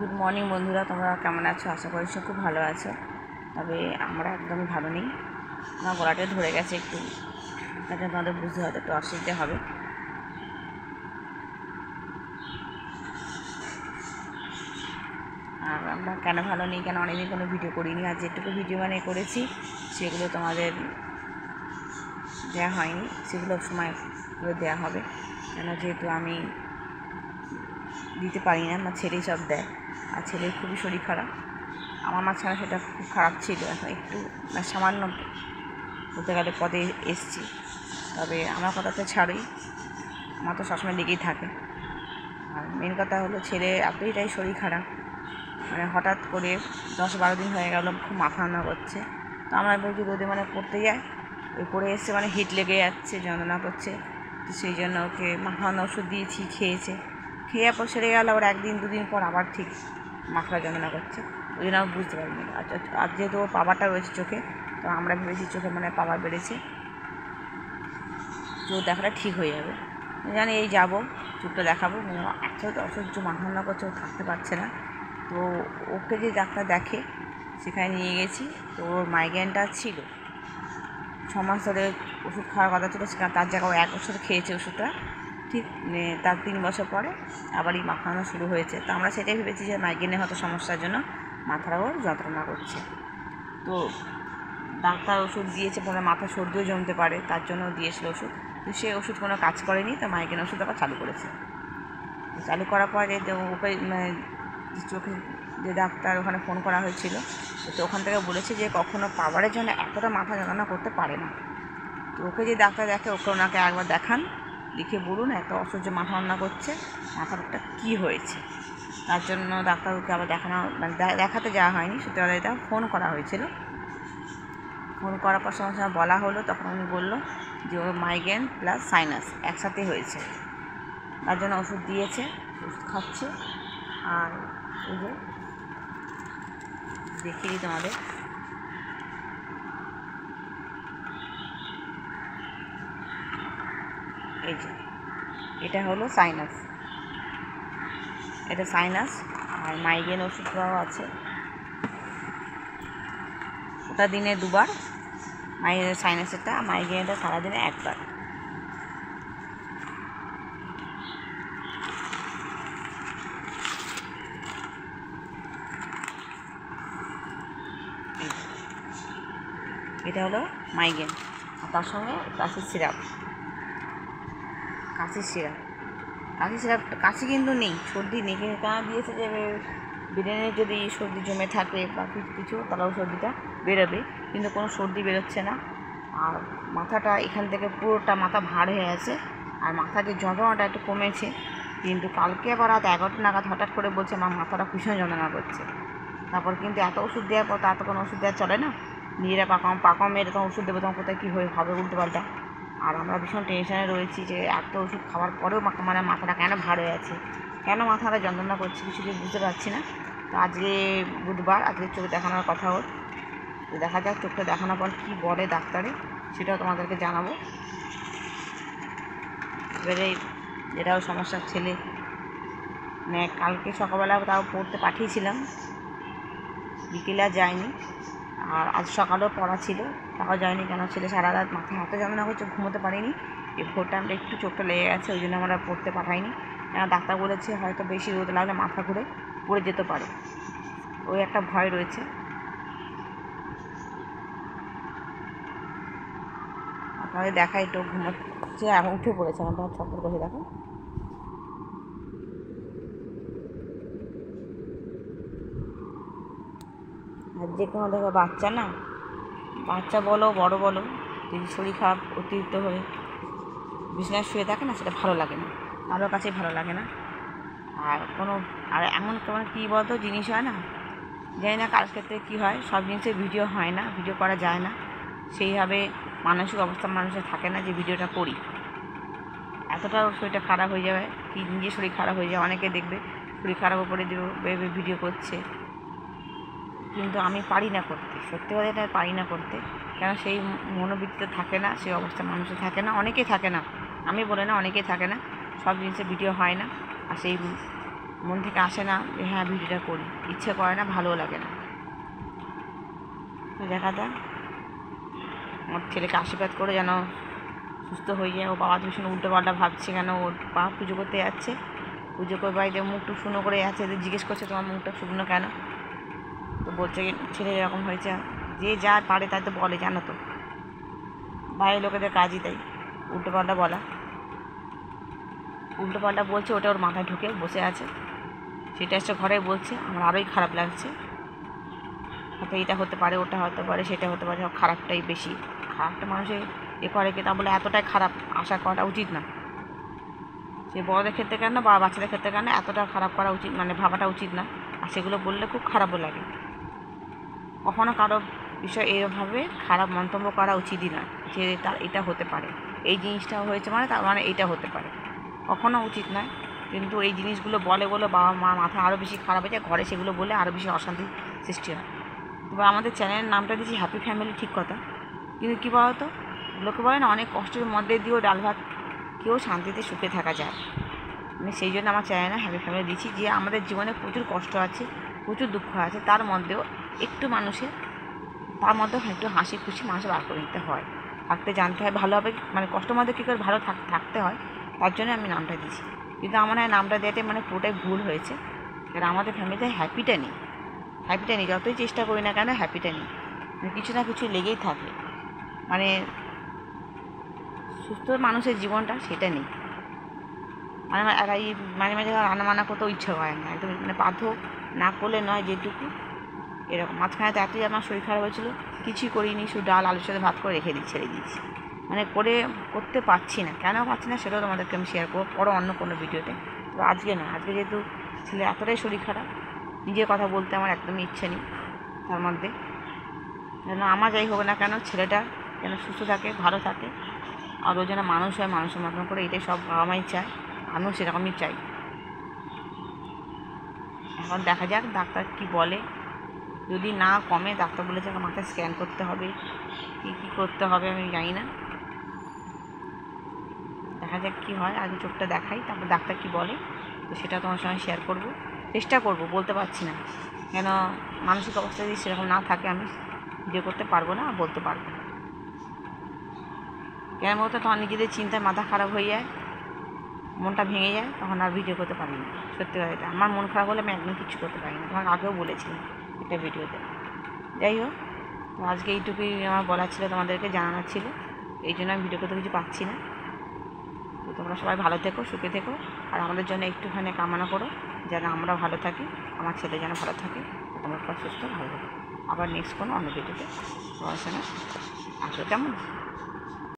Good morning বন্ধুরা, তোমরা কেমন আছো? আশা করি সব খুব ভালো আছো। তবে আমরা একদমই ভালো নেই। আমার গলাটা ধরে গেছে একটু, এটা তোমাদের বুঝতে হয়তো একটু অসুবিধা হবে। আর আমরা কেন ভালো নেই, কেন অনেকদিন কোনো ভিডিও করিনি, আর যেটুকু ভিডিও করেছি সেগুলো তোমাদের দেওয়া হয়নি, সেগুলো সময় করে দেওয়া হবে। কেন যেহেতু আমি দিতে পারি না, আমার ছেলেই সব দেয়, আর ছেলের খুবই শরীর খারাপ। আমার মাঝখানে সেটা খুব খারাপ ছিল, এখন একটু সামান্য বলতে গেলে পদে এসছি। তবে আমার কথা তো ছাড়ই, আমার তো সবসময় লেগেই থাকে। আর মেন কথা হলো ছেলে এতটাই শরীর খারাপ, হঠাৎ করে 10-12 দিন হয়ে গেল খুব মাথা রান্না করছে। তো আমরা বলছি রোদে পড়তে যায়, ওই পড়ে এসে হিট লেগে যাচ্ছে, যন্ত্রণা করছে। তো সেই জন্য ওকে মাথা রান্না ওষুধ দিয়েছি, খেয়েছে। খেয়ে পর সেরে গেল, আবার 1-2 দিন পর আবার ঠিক মাথা যন্ত্রণা করছে। ওই জন্য আমি বুঝতে পারিনি। আর যেহেতু ওর পাওয়ারটা রয়েছে চোখে, তো আমরা ভেবেছি চোখে পাওয়ার বেড়েছে, চোখ দেখাটা ঠিক হয়ে যাবে। জানি এই যাবো, চোখটা দেখাবো। এত অসহ্য মাথা রান্না করছে, ও থাকতে পারছে না। তো ওকে যে ডাক্তার দেখে সেখানে নিয়ে গেছি। তো ওর মাইগ্রেনটা ছিল, 6 মাস ধরে ওষুধ খাওয়ার কথা ছিল, সেখানে তার জায়গায় 1 বছর খেয়েছে ওষুধটা। ঠিক তার 3 বছর পরে আবার এই মাথা রান্না শুরু হয়েছে। তো আমরা সেটাই ভেবেছি যে মাইগ্রেনের হয়তো সমস্যার জন্য মাথাটা ওর যন্ত্রণা করছে। তো ডাক্তার ওষুধ দিয়েছে, পরে মাথা সর্দিও জমতে পারে, তার জন্য দিয়েছিল ওষুধ। তো সে ওষুধ কোনো কাজ করেনি, তো মাইগ্রেন ওষুধ আবার চালু করেছে। চালু করার পরে ওকে চোখে যে ডাক্তার, ওখানে ফোন করা হয়েছিল, তো ওখান থেকে বলেছে যে কখনো পাওয়ারের জন্য এতটা মাথা যন্ত্রণা করতে পারে না। তো ওকে যে ডাক্তার দেখে, ওনাকে একবার দেখান, লিখে বলুন এত অসহ্য মাথা রান্না করছে, মাথাটা কী হয়েছে। তার জন্য ডাক্তারকে আবার দেখাতে যাওয়া হয়নি, সত্যি এটা ফোন করা হয়েছিল। ফোন করার পর সঙ্গে সঙ্গে বলা হলো, তখন উনি বললো যে ওর মাইগ্রেন প্লাস সাইনাস একসাথে হয়েছে। তার জন্য ওষুধ দিয়েছে, ওষুধ খাচ্ছে। আর এই যে দেখিয়ে দিই তোমাদের, এই যে এটা হলো সাইনাস, এটা সাইনাস। আর মাইগ্রেন ওষুধটাও আছে, ওটা দিনে 2বার, সাইনাসেরটা, মাইগ্রেনটা সারাদিনে 1বার। এটা হলো মাইগ্রেন, আর তার সঙ্গে কাশির সিরাপ। কাশি কিন্তু নেই, সর্দি নেই, কিন্তু তারা দিয়েছে যে ব্রেনে যদি সর্দি জমে থাকে বা কিছু, তাহলেও সর্দিটা বেরোবে, কিন্তু কোনো সর্দি বেরোচ্ছে না। আর মাথাটা এখান থেকে পুরোটা মাথা ভার হয়ে আছে, আর মাথার যে যন্ত্রণাটা একটু কমেছে। কিন্তু কালকে আবার রাত 11টা নাগাদ হঠাৎ করে বলছে আমার মাথাটা ভীষণ যন্ত্রণা করছে। তারপর কিন্তু এত ওষুধ দেওয়ার পর তার তো কোনো ওষুধ দেওয়া চলে না, নিজেরা পাকা মেরে তখন ওষুধ দেবো, তখন কোথায় কী হবে উল্টোপাল্টা। আর আমরা ভীষণ টেনশনে রয়েছি যে এত ওষুধ খাওয়ার পরেও মাথাটা কেন ভার হয়ে আছে, কেন মাথাটা যন্ত্রণা করছে, কিছু বুঝতে পারছি না। তো আজকে বুধবার, আজকে চোখ দেখানোর কথা ওর। তো দেখা যাক চোখটা দেখানোর পর কী বলে ডাক্তারে, সেটাও তোমাদেরকে জানাবো। এবারে যেটাও সমস্যার ছেলে, কালকে সকালবেলা তাও পড়তে পাঠিয়েছিলাম, বিকেলে আর যায়নি। আর আজ সকালেও পড়া ছিল, তাও যায়নি। কেন ছেলে সারা রাত মাথায় এত যন্ত্রণা করছে, ঘুমোতে পারিনি। এই ভোর টাইমটা একটু চোখটা লেগে গেছে, ওই জন্য আমরা পড়তে পাঠাইনি। কেন ডাক্তার বলেছে হয়তো বেশি রোদ লাগলে মাথা ঘুরে পড়ে যেতে পারে, ওই একটা ভয় রয়েছে। আপনাদের দেখাই, একটু ঘুমোচ্ছে, এখন উঠে পড়েছে, এখন তোমার ছটফট করে দেখো। আর যে কোনো দেখো বাচ্চা বলো বড় বলো, যদি শরীর খারাপ অতিরিক্ত হয়ে বিছানায় শুয়ে থাকে না, সেটা ভালো লাগে না, কারোর কাছেই ভালো লাগে না। আর এমন কী বলতো জিনিস হয় না, জানি না কার ক্ষেত্রে কী হয়, সব জিনিসের ভিডিও হয় না, ভিডিও করা যায় না। সেইভাবে মানসিক অবস্থা মানুষের থাকে না যে ভিডিওটা করি। এতটাও শরীরটা খারাপ হয়ে যাবে, কি নিজের শরীর খারাপ হয়ে যায়, অনেকে দেখবে শরীর খারাপ করে দেবে ভিডিও করছে, কিন্তু আমি পারি না করতে, সত্যি কথা এটা পারি না করতে। কেন সেই মনোবৃত্তিতে থাকে না, সেই অবস্থা মানুষের থাকে না, অনেকেই থাকে না, আমি বলে না, অনেকেই থাকে না। সব জিনিসের ভিডিও হয় না, আর সেই মন থেকে আসে না যে হ্যাঁ ভিডিওটা করি, ইচ্ছে করে না, ভালোও লাগে না। দেখা যাক, আমার ছেলেকে আশীর্বাদ করে যেন সুস্থ হয়ে যায়। ও বাবা ভীষণ উল্টো পাল্টা ভাবছে, কেন ওর বাবা পুজো করতে যাচ্ছে, পুজো করে বাড়িতে মুখটুক শুকনো করে যাচ্ছে, এদের জিজ্ঞেস করছে তোমার মুখটা শুকনো কেন, তো বলছে ছেলে এরকম হয়েছে। যে যা পারে তাই তো বলে, জানো তো, বাইরের লোকেদের কাজই তাই, উল্টো পাল্টা বলা। উল্টো পাল্টা বলছে, ওটা ওর মাথায় ঢুকে বসে আছে, সেটা এসে ঘরে বলছে। আমার আরোই খারাপ লাগছে। হয়তো এটা হতে পারে, ওটা হতে পারে, সেটা হতে পারে, সব খারাপটাই বেশি। খারাপটা মানুষে করে কি, তা বলে এতটাই খারাপ আশা করাটা উচিত না। সে বড়দের ক্ষেত্রে কেন বা বাচ্চাদের ক্ষেত্রে কেন এতটা খারাপ করা উচিত, মানে ভাবাটা উচিত না। আর সেগুলো বললে খুব খারাপও লাগে। কখনো কারো বিষয় এভাবে খারাপ মন্তব্য করা উচিতই না, যে তার এটা হতে পারে, এই জিনিসটা হয়েছে মানে তার মানে এটা হতে পারে, কখনো উচিত নয়। কিন্তু এই জিনিসগুলো বলে বাবা মা মাথা আরও বেশি খারাপ হয়ে যায়, ঘরে সেগুলো বলে আরও বেশি অশান্তি সৃষ্টি হয়। এবার আমাদের চ্যানেলের নামটা দিয়েছি হ্যাপি ফ্যামিলি, ঠিক কথা, কিন্তু কী বলতো, লোকে বলে না অনেক কষ্টের মধ্যে দিয়েও ডাল ভাত কেউ শান্তিতে সুখে থাকা যায়। মানে সেই জন্য আমার চ্যানেলে হ্যাপি ফ্যামিলি দিচ্ছি, যে আমাদের জীবনে প্রচুর কষ্ট আছে, প্রচুর দুঃখ আছে, তার মধ্যেও একটু মানুষের, তার মধ্যেও একটু হাসি খুশি মানুষের বার করে নিতে হয়, থাকতে জানতে হয় ভালোভাবে, মানে কষ্টের মধ্যে কী করে ভালো থাকতে হয়, তার জন্য আমি নামটা দিয়েছি। কিন্তু আমার নামটা দেওয়াটা মানে পুরোটাই ভুল হয়েছে, কারণ আমাদের ফ্যামিলিতে হ্যাপিটা নেই। যতই চেষ্টা করি না কেন হ্যাপিটা নেই, মানে কিছু না কিছু লেগেই থাকে, মানে সুস্থ মানুষের জীবনটা সেটা নেই। আর এই মাঝে মাঝে রান্না বান্না করতেও ইচ্ছা হয় না, একদম মানে বাধ্য না করলে নয় যেটুকু, এরকম। মাঝখানে তো এতই আমার শরীর খারাপ হয়েছিল, কিছুই করিনি, শুধু ডাল আলুর সাথে ভাত করে ছেড়ে দিয়েছি, মানে করতে পারছি না। কেন পারছি না সেটাও তোমাদেরকে আমি শেয়ার করবো পরে অন্য কোনো ভিডিওতে। তো আজকে না, আজকে যেহেতু ছেলে এতটাই শরীর খারাপ, নিজের কথা বলতে আমার একদমই ইচ্ছে নেই। তার মধ্যে যেন আমার যাই হোক না কেন ছেলেটা যেন সুস্থ থাকে, ভালো থাকে, আর ও যেন মানুষ হয়, মানুষের মতন করে, এটাই সব বাবা মাই চায়, আমিও সেরকমই চাই। এখন দেখা যাক ডাক্তার কি বলে, যদি না কমে, ডাক্তার বলেছে মাথায় স্ক্যান করতে হবে, কী করতে হবে আমি জানি না, দেখা যাক কী হয়। আগে চোখটা দেখাই, তারপর ডাক্তার কি বলে, তো সেটা তোমার সঙ্গে শেয়ার করব, চেষ্টা করব, বলতে পারছি না, কেন মানসিক অবস্থা যদি সেরকম না থাকে আমি ভিডিও করতে পারবো না, বলতে পারবো না। কেন বলতো, তখন নিজেদের চিন্তায় মাথা খারাপ হয়ে যায়, মনটা ভেঙে যায়, তখন আর ভিডিও করতে পারি না। সত্যি কথা, এটা আমার মন খারাপ হলে আমি একদম কিছু করতে পারি না, তোমাকে আগেও বলেছিলাম একটা ভিডিওতে। যাই হোক, তো আজকে এইটুকুই আমার বলার ছিল, তোমাদেরকে জানানোর ছিল, এই জন্য আমি ভিডিও করতে কিছু পাচ্ছি না। তো তোমরা সবাই ভালো থেকো, সুখে থেকো, আর আমাদের জন্য একটুখানি কামনা করো যেন আমরা ভালো থাকি, আমার ছেলে যেন ভালো থাকে, তোমরা সুস্থ ভালো থাকো। আবার নেক্সট কোনো অন্য ভিডিওতে তোমার সঙ্গে আসো, কেমন?